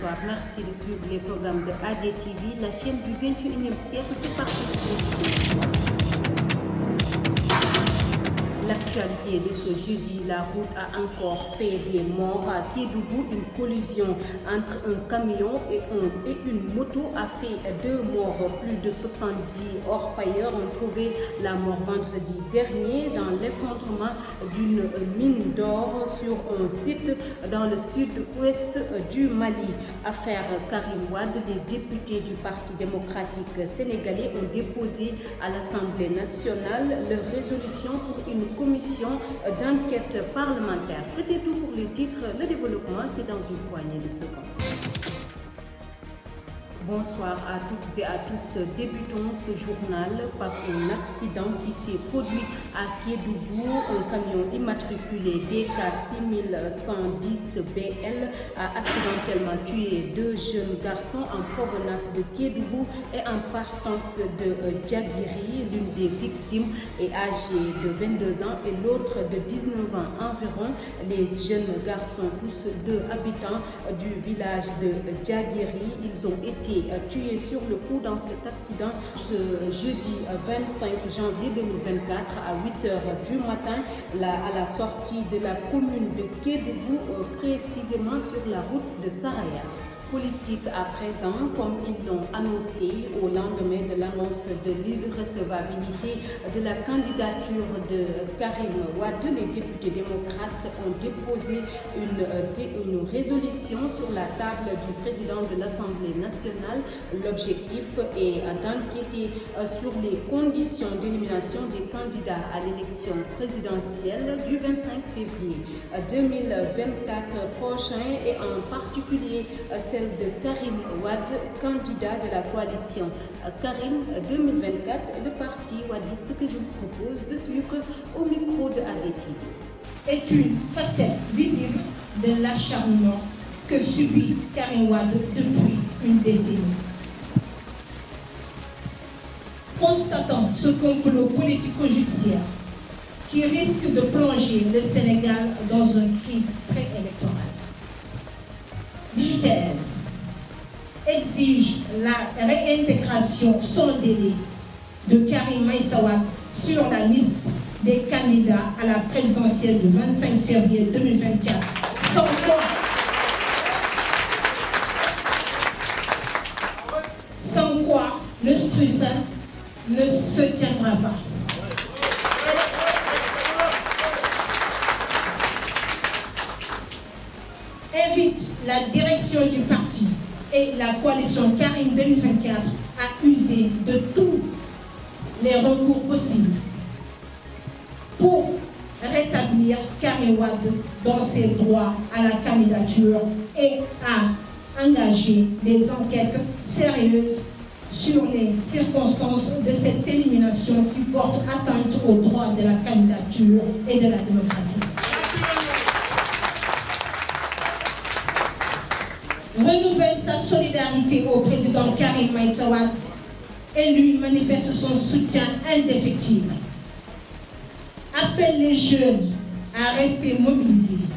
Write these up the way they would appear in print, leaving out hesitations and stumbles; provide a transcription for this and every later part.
bonsoir. Merci de suivre les programmes de ADTV, la chaîne du 21e siècle. C'est parti. L'actualité de ce jeudi, la route a encore fait des morts à Kédougou. Une collision entre un camion et une moto a fait 2 morts. Plus de 70 orpailleurs ont trouvé la mort vendredi dernier dans l'effondrement d'une mine d'or sur un site dans le sud-ouest du Mali. Affaire Karim Wade, les députés du Parti démocratique sénégalais ont déposé à l'Assemblée nationale leur résolution pour une commission d'enquête parlementaire. C'était tout pour les titres. Le développement, c'est dans une poignée de secondes. Bonsoir à toutes et à tous. Débutons ce journal par un accident qui s'est produit à Kédougou. Un camion immatriculé DK6110BL a accidentellement tué 2 jeunes garçons en provenance de Kédougou et en partance de Djagiri. L'une des victimes est âgée de 22 ans et l'autre de 19 ans environ. Les jeunes garçons, tous 2 habitants du village de Djagiri, ils ont été tués sur le coup dans cet accident ce jeudi 25 janvier 2024 à 8h du matin à la sortie de la commune de Kédougou, précisément sur la route de Saraya. Politique à présent, comme ils l'ont annoncé au lendemain de l'annonce de l'irrecevabilité de la candidature de Karim Wade, les députés démocrates ont déposé une résolution sur la table du président de l'Assemblée nationale. L'objectif est d'enquêter sur les conditions d'élimination des candidats à l'élection présidentielle du 25 février 2024 prochain et en particulier celle de Karim Wade, candidat de la coalition Karim 2024, le parti wadiste que je vous propose de suivre au micro de ADTV. Est une facette visible de l'acharnement que subit Karim Wade depuis une décennie. Constatant ce complot politico-judiciaire qui risque de plonger le Sénégal dans une crise préélectorale, l'IGTL exige la réintégration sans délai de Karim Meïssa Wade sur la liste des candidats à la présidentielle du 25 février 2024, sans quoi le scrutin ne se tiendra pas. Invite la direction du parti et la coalition Karim 2024 à user de tous les recours possibles pour rétablir Karim Wade dans ses droits à la candidature et à engager des enquêtes sérieuses sur les circonstances de cette élimination qui porte atteinte aux droits de la candidature et de la démocratie. Renouvelle sa solidarité au président Karim Meïssa Wade et lui manifeste son soutien indéfectible. Appelle les jeunes à rester mobilisés,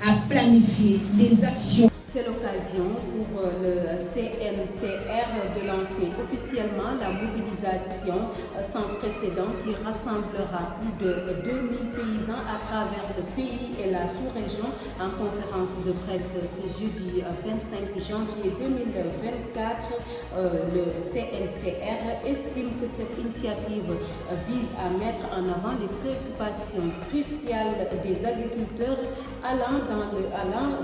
à planifier des actions. C'est l'occasion pour le CNCR de lancer officiellement la mobilisation sans précédent qui rassemblera plus de 2000 paysans à travers le pays et la sous-région. En conférence de presse ce jeudi 25 janvier 2024, le CNCR estime que cette initiative vise à mettre en avant les préoccupations cruciales des agriculteurs allant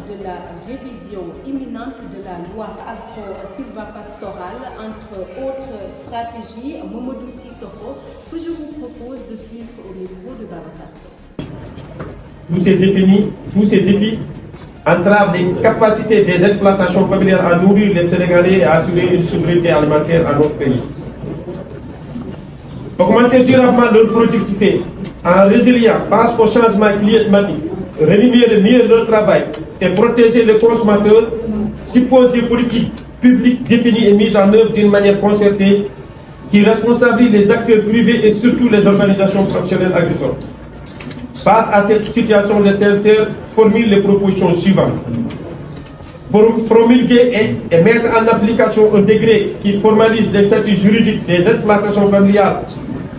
de la révision imminente de la loi agro-silvopastorale, entre autres stratégies. Mamadou Sissoko, que je vous propose de suivre au micro de Babacar Sow. Tous ces défis entravent les capacités des exploitations familiales à nourrir les Sénégalais et à assurer une souveraineté alimentaire à notre pays. Augmenter durablement leur productivité en résiliant face au changement climatique, rémunérer mieux leur travail et protéger les consommateurs suppose des politiques publiques définies et mises en œuvre d'une manière concertée qui responsabilise les acteurs privés et surtout les organisations professionnelles agricoles. Face à cette situation, le CNCR formule les propositions suivantes. pour promulguer et mettre en application un décret qui formalise les statuts juridiques des exploitations familiales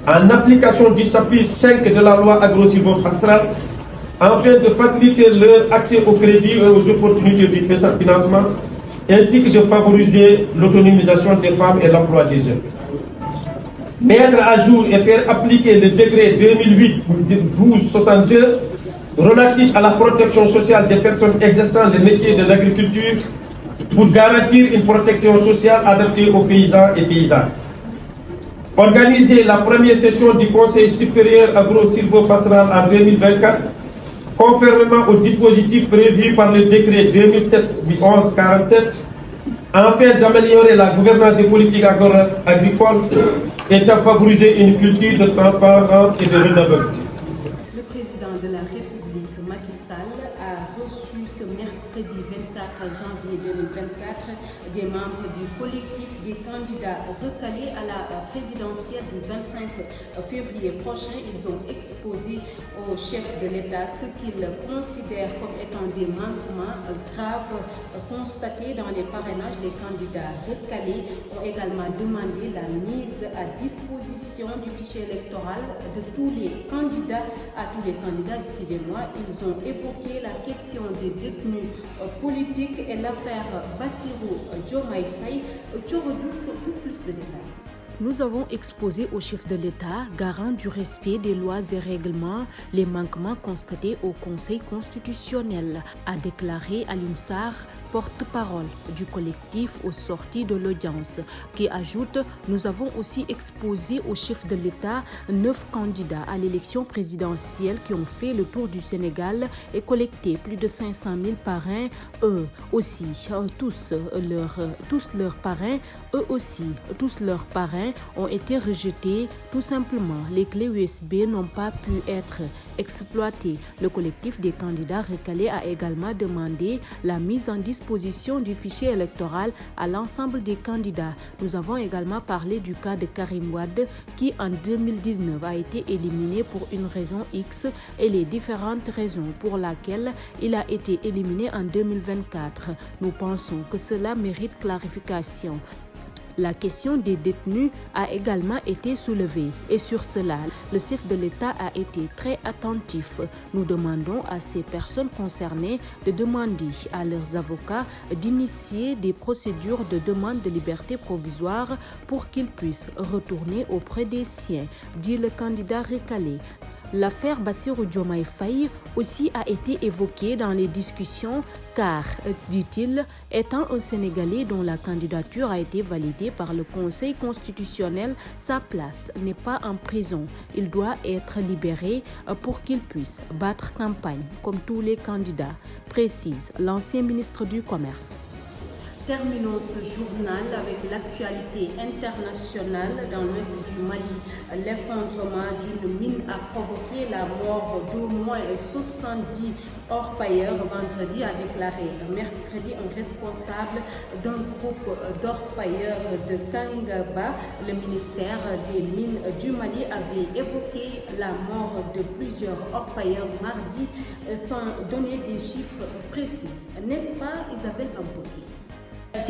en application du chapitre 5 de la loi agro-silvopastorale, afin de faciliter leur accès au crédit et aux opportunités du financement, ainsi que de favoriser l'autonomisation des femmes et l'emploi des jeunes. Mettre à jour et faire appliquer le décret 2008-1262 relatif à la protection sociale des personnes exerçant les métiers de l'agriculture pour garantir une protection sociale adaptée aux paysans et paysannes. Organiser la première session du Conseil supérieur agro-silvopastoral en 2024, conformément au dispositif prévu par le décret 2007-1147, afin d'améliorer la gouvernance des politiques agricoles et de favoriser une culture de transparence et de redevabilité. Le président de la République, Macky Sall, a reçu ce mercredi 24 janvier 2024 des membres du collectif des candidats recalés à la présidentielle du 25 février prochain. Ils ont exposé au chef de l'État ce qu'ils considèrent comme étant des manquements graves constatés dans les parrainages des candidats recalés. Ont également demandé la mise à disposition du fichier électoral de tous les candidats, excusez-moi. Ils ont évoqué la question des détenus politiques et l'affaire Bassirou Diomaye Faye. Pour plus de détails. Nous avons exposé au chef de l'État, garant du respect des lois et règlements, les manquements constatés au Conseil constitutionnel, a déclaré Alioune Sarr, porte-parole du collectif aux sorties de l'audience, qui ajoute « Nous avons aussi exposé au chef de l'État 9 candidats à l'élection présidentielle qui ont fait le tour du Sénégal et collecté plus de 500 000 parrains. Eux aussi, tous leurs parrains ont été rejetés. Tout simplement, les clés USB n'ont pas pu être exploitées. Le collectif des candidats recalés a également demandé la mise en disposition du fichier électoral à l'ensemble des candidats. Nous avons également parlé du cas de Karim Wade qui en 2019 a été éliminé pour une raison X et les différentes raisons pour lesquelles il a été éliminé en 2024. Nous pensons que cela mérite clarification. La question des détenus a également été soulevée et sur cela, le chef de l'État a été très attentif. Nous demandons à ces personnes concernées de demander à leurs avocats d'initier des procédures de demande de liberté provisoire pour qu'ils puissent retourner auprès des siens, dit le candidat recalé. L'affaire Bassirou Diomaye Faye aussi a été évoquée dans les discussions car, dit-il, étant un Sénégalais dont la candidature a été validée par le Conseil constitutionnel, sa place n'est pas en prison. Il doit être libéré pour qu'il puisse battre campagne comme tous les candidats, précise l'ancien ministre du Commerce. Terminons ce journal avec l'actualité internationale dans l'ouest du Mali. L'effondrement d'une mine a provoqué la mort d'au moins 70 orpailleurs vendredi, a déclaré mercredi un responsable d'un groupe d'orpailleurs de Kangaba. Le ministère des Mines du Mali avait évoqué la mort de plusieurs orpailleurs mardi sans donner des chiffres précis. N'est-ce pas, Isabelle Ampoki?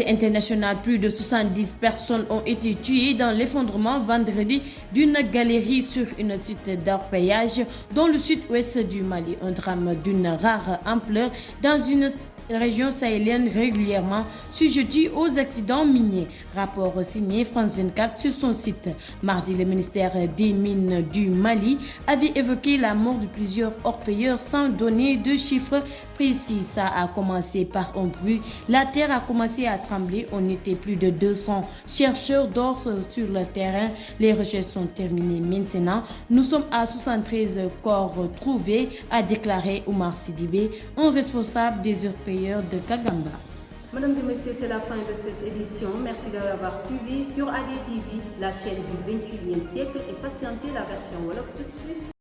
International, plus de 70 personnes ont été tuées dans l'effondrement vendredi d'une galerie sur une site d'orpaillage dans le sud-ouest du Mali. Un drame d'une rare ampleur dans une région sahélienne régulièrement sujettée aux accidents miniers. Rapport signé France 24 sur son site. Mardi, le ministère des Mines du Mali avait évoqué la mort de plusieurs orpailleurs sans donner de chiffres précis. Ça a commencé par un bruit. La terre a commencé à trembler. On était plus de 200 chercheurs d'or sur le terrain. Les recherches sont terminées maintenant. Nous sommes à 73 corps trouvés, a déclaré Oumar Sidibé, un responsable des orpailleurs de Kagamba. Mesdames et messieurs, c'est la fin de cette édition. Merci d'avoir suivi sur AD TV, la chaîne du 21e siècle, et patientez la version Wolof tout de suite.